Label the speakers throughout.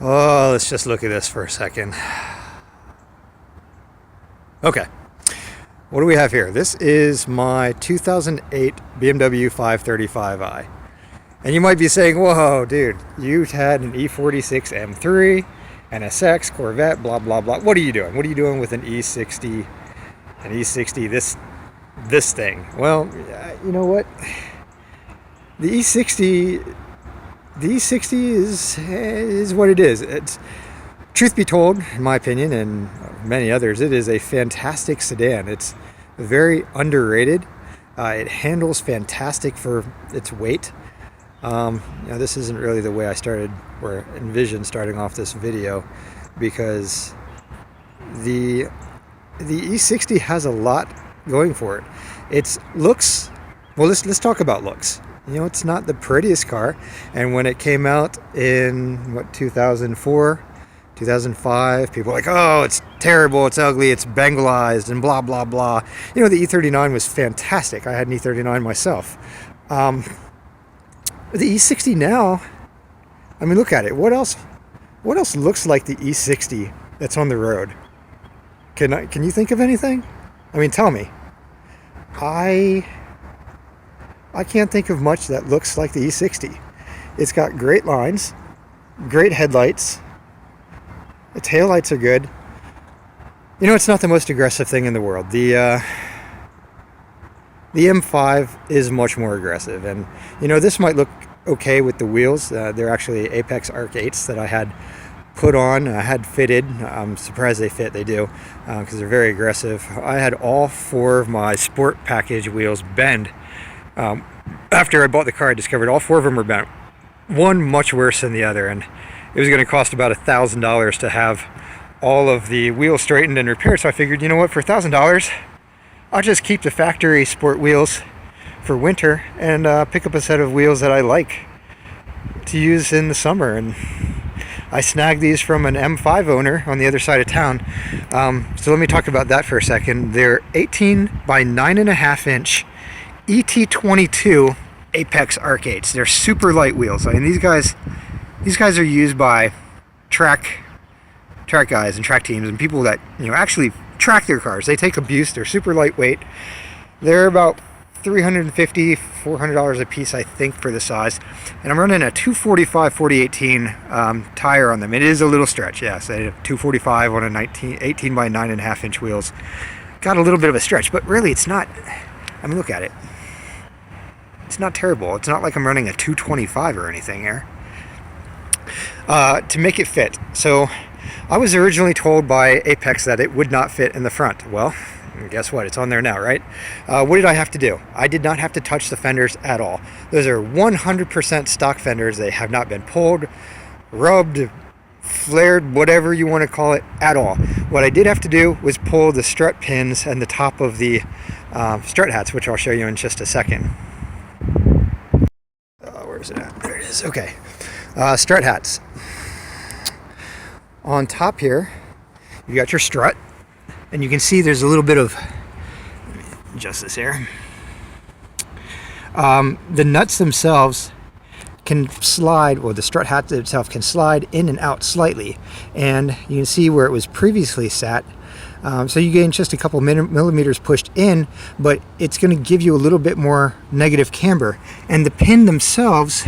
Speaker 1: Oh, let's just look at this for a second. Okay, what do we have here? This is my 2008 BMW 535i. And you might be saying, whoa, dude, you had an E46 M3, an SX, Corvette, blah, blah, blah. What are you doing? What are you doing with an E60, this thing? Well, you know what? The E60 is what it is. It's, truth be told, in my opinion, and many others, it is a fantastic sedan. It's very underrated. It handles fantastic for its weight. This isn't really the way I started or envisioned starting off this video, because the E60 has a lot going for it. It's looks, well, let's talk about looks. You know, it's not the prettiest car, and when it came out in, 2004, 2005, people were like, oh, it's terrible, it's ugly, it's Bengalized, and blah, blah, blah. You know, the E39 was fantastic. I had an E39 myself. The E60 now, I mean, look at it. What else looks like the E60 that's on the road? Can you think of anything? I mean, tell me. I can't think of much that looks like the E60. It's got great lines, great headlights. The taillights are good. You know, it's not the most aggressive thing in the world. The M5 is much more aggressive, and you know, this might look okay with the wheels. They're actually Apex Arc 8s that I had put on. I had fitted. I'm surprised they fit. They do, because they're very aggressive. I had all four of my sport package wheels bend. After I bought the car, I discovered all four of them were bent. One much worse than the other, and it was going to cost about $1,000 to have all of the wheels straightened and repaired. So I figured, you know what, for $1,000, I'll just keep the factory sport wheels for winter and pick up a set of wheels that I like to use in the summer. And I snagged these from an M5 owner on the other side of town. So let me talk about that for a second. They're 18 by 9.5 inch ET22 Apex Arc 8s. They're super light wheels. I mean, these guys are used by track guys and track teams and people that, you know, actually track their cars. They take abuse. They're super lightweight. They're about $350, $400 a piece, I think, for the size. And I'm running a 245/4018 tire on them. It is a little stretch, yes. I have 245 on a 18 by 9.5 inch wheels. Got a little bit of a stretch, but really it's not. I mean, look at it. It's not terrible. It's not like I'm running a 225 or anything here. To make it fit. So I was originally told by Apex that it would not fit in the front. Well, guess what? It's on there now, right? What did I have to do? I did not have to touch the fenders at all. Those are 100% stock fenders. They have not been pulled, rubbed, flared, whatever you want to call it, at all. What I did have to do was pull the strut pins and the top of the strut hats, which I'll show you in just a second. Where is it at? There it is. Okay. Strut hats. On top here, you got your strut, and you can see there's a little bit of, let me adjust this here. The nuts themselves can slide, or the strut hat itself can slide in and out slightly, and you can see where it was previously sat. So you gain just a couple millimeters pushed in, but it's going to give you a little bit more negative camber. And the pin themselves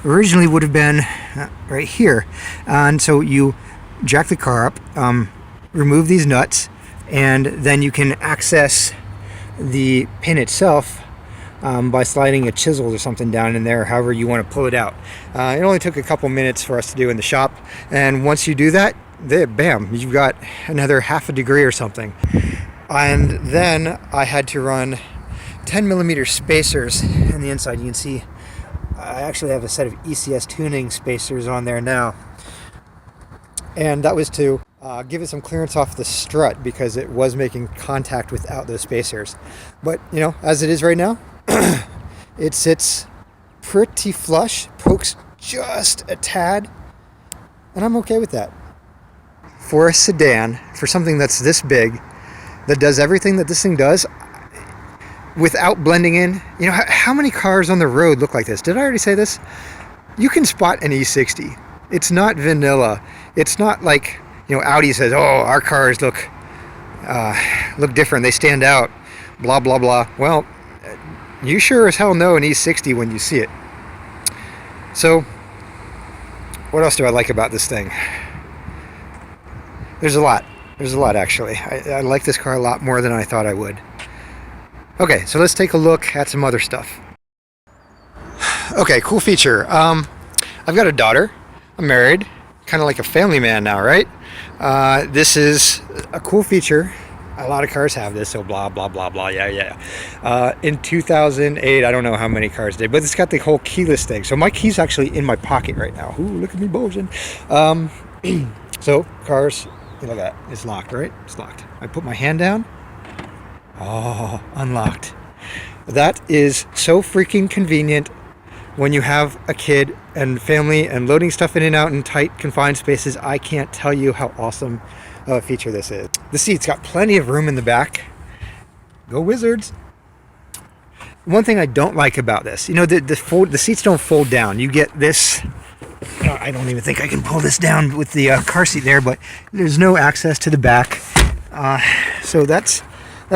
Speaker 1: originally would have been right here, and so you jack the car up, remove these nuts, and then you can access the pin itself by sliding a chisel or something down in there, however you want to pull it out. It only took a couple minutes for us to do in the shop, and once you do that, bam, you've got another half a degree or something. And then I had to run 10 millimeter spacers on the inside. You can see I actually have a set of ECS tuning spacers on there now, and that was to give it some clearance off the strut because it was making contact without those spacers. But you know, as it is right now, it sits pretty flush, pokes just a tad, and I'm okay with that. For a sedan, for something that's this big, that does everything that this thing does without blending in, you know, how many cars on the road look like this? Did I already say this? You can spot an E60 It's not vanilla. It's not like, you know, Audi says, oh, our cars look different, they stand out, blah blah blah. Well, you sure as hell know an E60 when you see it. So what else do I like about this thing? There's a lot actually. I like this car a lot more than I thought I would. Okay, so let's take a look at some other stuff. Okay, cool feature. I've got a daughter. I'm married, kind of like a family man now, right? This is a cool feature. A lot of cars have this, so blah blah blah blah. Yeah. In 2008, I don't know how many cars did, but it's got the whole keyless thing. So my key's actually in my pocket right now. Ooh, look at me boozing. So cars, you look at that. It's locked, right? It's locked. I put my hand down. Oh, unlocked. That is so freaking convenient when you have a kid and family and loading stuff in and out in tight confined spaces. I can't tell you how awesome a feature this is. The seat's got plenty of room in the back. Go Wizards. One thing I don't like about this, you know, the seats don't fold down. You get this, I don't even think I can pull this down with the car seat there, but there's no access to the back. So that's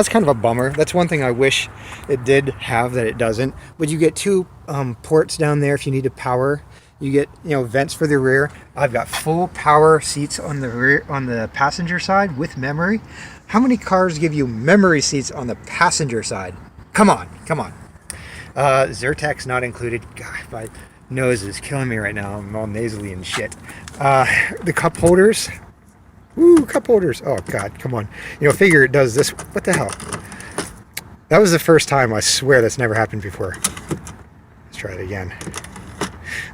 Speaker 1: kind of a bummer. That's one thing I wish it did have that it doesn't. But you get two ports down there if you need to power. You get, you know, vents for the rear. I've got full power seats on the rear, on the passenger side with memory. How many cars give you memory seats on the passenger side? Come on, come on. Zyrtec's not included. God, my nose is killing me right now. I'm all nasally and shit. The cup holders. Ooh, cup holders. Oh God, come on. You know, figure it does this. What the hell? That was the first time. I swear that's never happened before. Let's try it again.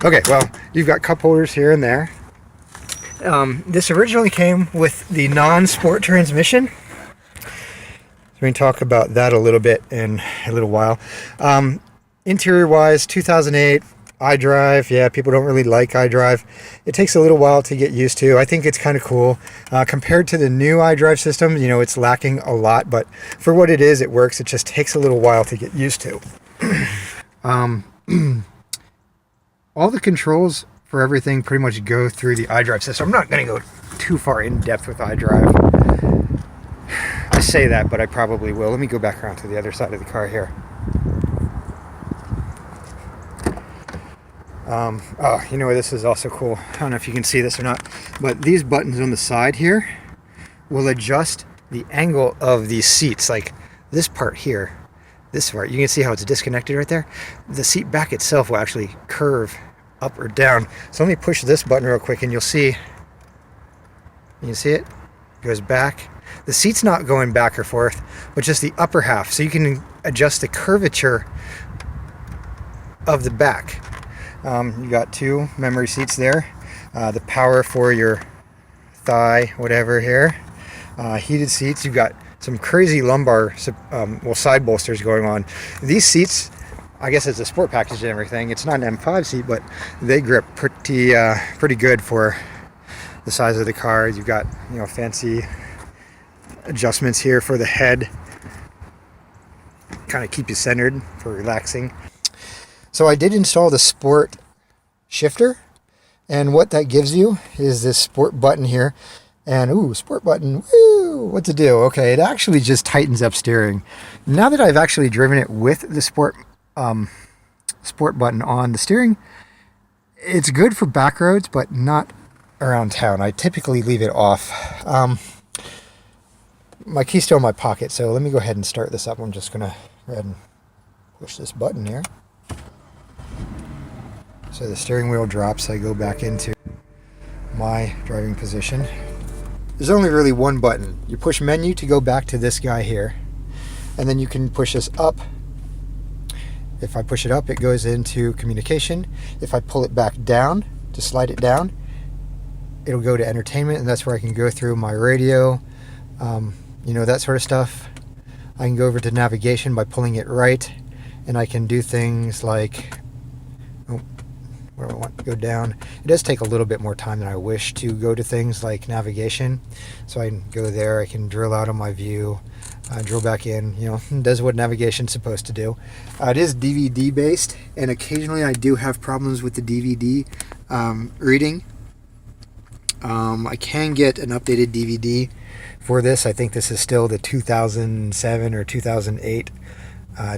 Speaker 1: Okay, well, you've got cup holders here and there. This originally came with the non-sport transmission. So we can talk about that a little bit in a little while. Interior-wise, 2008, iDrive. Yeah, people don't really like iDrive. It takes a little while to get used to. I think it's kind of cool. Compared to the new iDrive system, you know, it's lacking a lot, but for what it is, it works. It just takes a little while to get used to. All the controls for everything pretty much go through the iDrive system. I'm not going to go too far in depth with iDrive. I say that, but I probably will. Let me go back around to the other side of the car here. Oh, you know, this is also cool. I don't know if you can see this or not, but these buttons on the side here will adjust the angle of these seats. Like this part here, this part, you can see how it's disconnected right there. The seat back itself will actually curve up or down. So let me push this button real quick and you'll see, you can see it goes back. The seat's not going back or forth, but just the upper half. So you can adjust the curvature of the back. You got two memory seats there. The power for your thigh, whatever here. Heated seats. You've got some crazy lumbar, side bolsters going on. These seats, I guess it's a sport package and everything. It's not an M5 seat, but they grip pretty good for the size of the car. You've got, you know, fancy adjustments here for the head. Kind of keep you centered for relaxing. So I did install the sport shifter, and what that gives you is this sport button here. And ooh, sport button, woo, what to do? Okay, it actually just tightens up steering. Now that I've actually driven it with the sport button on the steering, it's good for back roads, but not around town. I typically leave it off. My key's still in my pocket, so let me go ahead and start this up. I'm just gonna go ahead and push this button here. So the steering wheel drops, I go back into my driving position. There's only really one button. You push menu to go back to this guy here, and then you can push this up. If I push it up, it goes into communication. If I pull it back down to slide it down, it'll go to entertainment, and that's where I can go through my radio, you know, that sort of stuff. I can go over to navigation by pulling it right, and I can do things like, where I want to go down. It does take a little bit more time than I wish to go to things like navigation. So I can go there, I can drill out of my view, drill back in, you know, does what navigation's supposed to do. It is DVD based, and occasionally I do have problems with the DVD reading. I can get an updated DVD for this. I think this is still the 2007 or 2008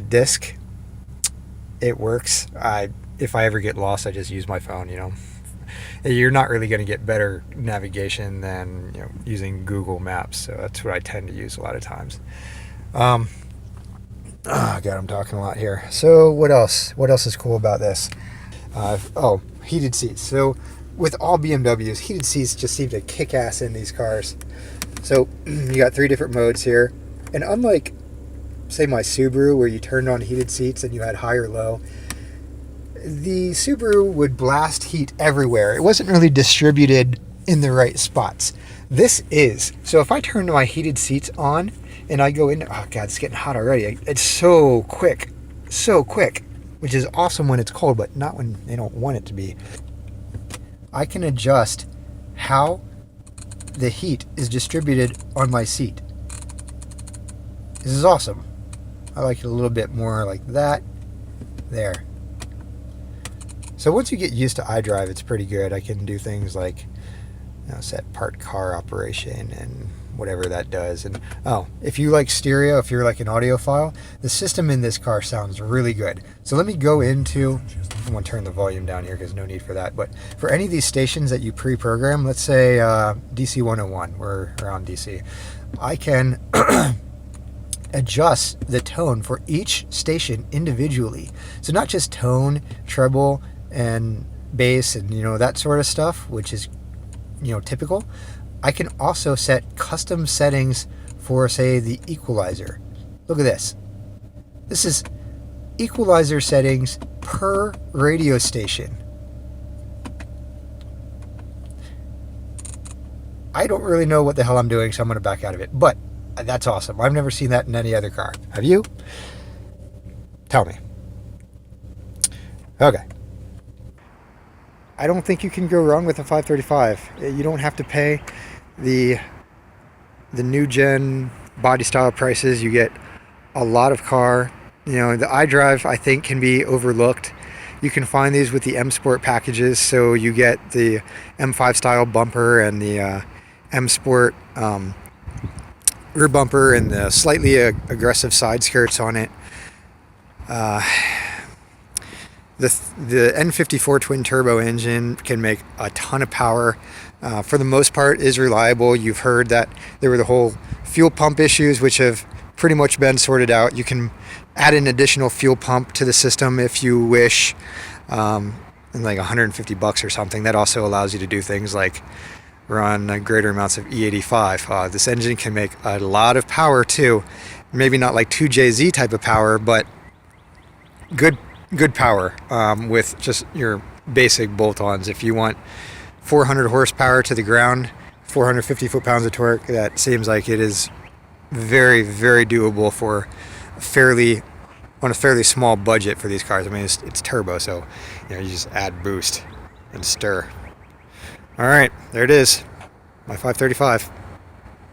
Speaker 1: disc. It works. If I ever get lost, I just use my phone, you know. You're not really going to get better navigation than, you know, using Google Maps. So that's what I tend to use a lot of times. Oh God, I'm talking a lot here. So what else? What else is cool about this? Oh, heated seats. So with all BMWs, heated seats just seem to kick ass in these cars. So you got 3 different modes here. And unlike, say, my Subaru, where you turned on heated seats and you had high or low, the Subaru would blast heat everywhere. It wasn't really distributed in the right spots. This is. So if I turn my heated seats on and I go in, oh God, it's getting hot already. It's so quick, which is awesome when it's cold, but not when they don't want it to be. I can adjust how the heat is distributed on my seat. This is awesome. I like it a little bit more like that. There. So once you get used to iDrive, it's pretty good. I can do things like, you know, set part car operation and whatever that does. And oh, if you like stereo, if you're like an audiophile, the system in this car sounds really good. So let me go into, I'm going to turn the volume down here because no need for that. But for any of these stations that you pre-program, let's say DC 101, we're around DC, I can adjust the tone for each station individually. So not just tone, treble, and bass, and you know, that sort of stuff, which is, you know, typical. I can also set custom settings for, say, the equalizer. Look at this. This is equalizer settings per radio station. I don't really know what the hell I'm doing, so I'm going to back out of it. But that's awesome. I've never seen that in any other car. Have you? Tell me. Okay. I don't think you can go wrong with a 535. You don't have to pay the new gen body style prices. You get a lot of car. You know, the iDrive, I think, can be overlooked. You can find these with the M Sport packages. So you get the M5 style bumper and the M Sport rear bumper and the slightly aggressive side skirts on it. The N54 twin turbo engine can make a ton of power. For the most part, is reliable. You've heard that there were the whole fuel pump issues, which have pretty much been sorted out. You can add an additional fuel pump to the system if you wish, and like $150 or something. That also allows you to do things like run greater amounts of E85. This engine can make a lot of power too. Maybe not like 2JZ type of power, but good power with just your basic bolt-ons. If you want 400 horsepower to the ground, 450 foot-pounds of torque, that seems like it is very, very doable for on a fairly small budget for these cars. I mean, it's turbo, so you know, you just add boost and stir. All right, there it is, my 535.